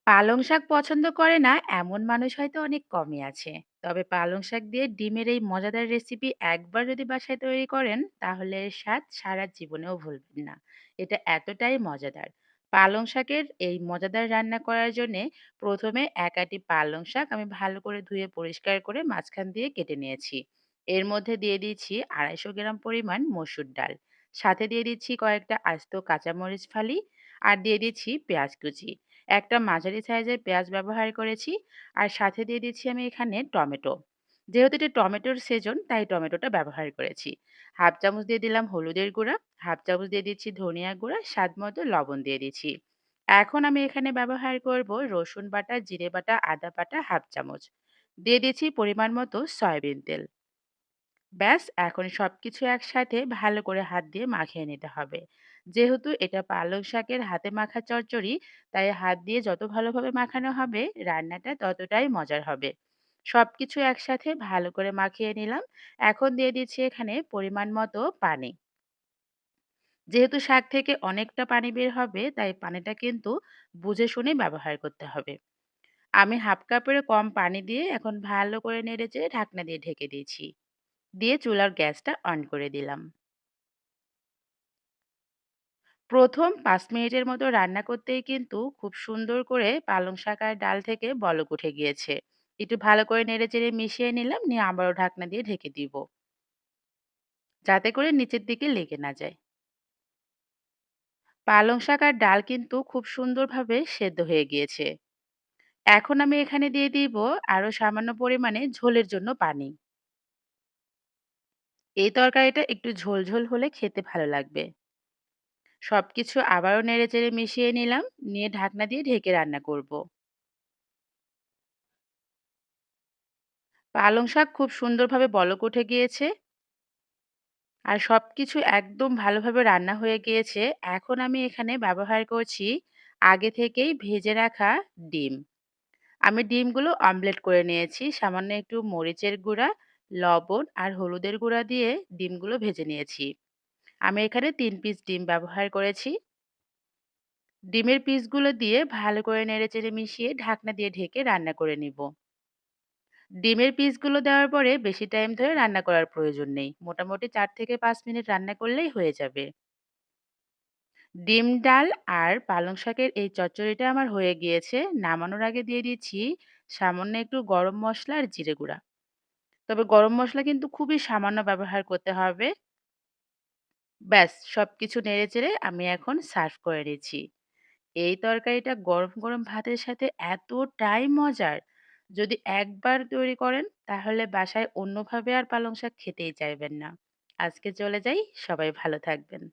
পালং শাক পছন্দ করে না এমন মানুষ হয়তো অনেক কমই আছে। তবে পালং শাক দিয়ে ডিমের এই মজাদার রেসিপি একবার যদি বাসায় তৈরি করেন তাহলে এর স্বাদ সারা জীবনেও ভুলবেন না। এটা এতটাই মজাদার। পালং শাকের এই মজাদার রান্না করার জন্যে প্রথমে এক আটি পালং শাক আমি ভালো করে ধুয়ে পরিষ্কার করে মাঝখান দিয়ে কেটে নিয়েছি। এর মধ্যে দিয়ে দিচ্ছি 250 গ্রাম পরিমাণ মসুর ডাল। সাথে দিয়ে দিচ্ছি কয়েকটা আস্ত কাঁচামরিচ ফালি আর দিয়ে দিচ্ছি পেঁয়াজ কুচি। একটা মাঝারি সাইজের পেঁয়াজ ব্যবহার করেছি। আর সাথে দিয়ে দিচ্ছি আমি এখানে টমেটো। যেহেতু এটা টমেটোর সেজন তাই টমেটোটা ব্যবহার করেছি। হাফ চামচ দিয়ে দিলাম হলুদের গুঁড়া, হাফ চামচ দিয়ে দিচ্ছি ধনিয়া গুঁড়া, স্বাদ মতো লবণ দিয়ে দিচ্ছি। এখন আমি এখানে ব্যবহার করব রসুন বাটা, জিরে বাটা, আদা বাটা হাফ চামচ। দিয়ে দিচ্ছি পরিমাণ মতো সয়াবিন তেল। ব্যাস এখন সবকিছু একসাথে ভালো করে হাত দিয়ে মাখিয়ে নিতে হবে। যেহেতু এটা পালং শাকের হাতে মাখা চচ্চড়ি, তাই হাত দিয়ে যত ভালোভাবে মাখানো হবে রান্নাটা ততটাই মজার হবে। সবকিছু একসাথে ভালো করে মাখিয়ে নিলাম। এখন দিয়ে দিচ্ছি এখানে পরিমাণ মতো পানি। যেহেতু শাক থেকে অনেকটা পানি বের হবে তাই পানিটা কিন্তু বুঝে শুনে ব্যবহার করতে হবে। আমি হাফ কাপেরও কম পানি দিয়ে এখন ভালো করে নেড়েচেড়ে ঢাকনা দিয়ে ঢেকে দিয়েছি। দিয়ে চুলার গ্যাসটা অন করে দিলাম। প্রথম ৫ মিনিটের মতো রান্না করতেই কিন্তু খুব সুন্দর করে পালং শাক আর ডাল থেকে বলক উঠে গিয়েছে। একটু ভালো করে নেড়েচেড়ে মিশিয়ে নিলাম, নিয়ে আবারও ঢাকনা দিয়ে ঢেকে দিব। যাতে করে নিচের দিকে লেগে না যায়। পালং শাক আর ডাল কিন্তু খুব সুন্দরভাবে সেদ্ধ হয়ে গিয়েছে। এখন আমি এখানে দিয়ে দিব আরো সামান্য পরিমাণে ঝোলের জন্য পানি। এই তরকারিটা একটু ঝোল ঝোল হলে খেতে ভালো লাগবে। সবকিছু আবারও নেড়েচেড়ে মিশিয়ে নিলাম, নিয়ে ঢাকনা দিয়ে ঢেকে রান্না করব। পালং শাক খুব সুন্দরভাবে বলক উঠে গিয়েছে আর সবকিছু একদম ভালোভাবে রান্না হয়ে গিয়েছে। এখন আমি এখানে ব্যবহার করছি আগে থেকেই ভেজে রাখা ডিম। আমি ডিমগুলো অমলেট করে নিয়েছি। সামান্য একটু মরিচের গুঁড়া, লবণ আর হলুদের গুঁড়া দিয়ে ডিমগুলো ভেজে নিয়েছি। আমি এখানে ৩ পিস ডিম ব্যবহার করেছি। ডিমের পিসগুলো দিয়ে ভালো করে নেড়েচেড়ে মিশিয়ে ঢাকনা দিয়ে ঢেকে রান্না করে নিব। ডিমের পিসগুলো দেওয়ার পরে বেশি টাইম ধরে রান্না করার প্রয়োজন নেই। মোটামুটি ৪ থেকে ৫ মিনিট রান্না করলেই হয়ে যাবে। ডিম, ডাল আর পালং শাকের এই চচ্চড়িটা আমার হয়ে গিয়েছে। নামানোর আগে দিয়ে দিচ্ছি সামান্য একটু গরম মসলা আর জিরে গুঁড়া। তবে গরম মসলা কিন্তু খুবই সামান্য ব্যবহার করতে হবে। ব্যাস সবকিছু নেড়েচেড়ে আমি এখন সার্ভ করে নিচ্ছি। এই তরকারিটা গরম গরম ভাতের সাথে এতটাই মজার, যদি একবার তৈরি করেন তাহলে বাসায় অন্যভাবে আর পালং শাক খেতেই চাইবেন না। আজকে চলে যাই, সবাই ভালো থাকবেন।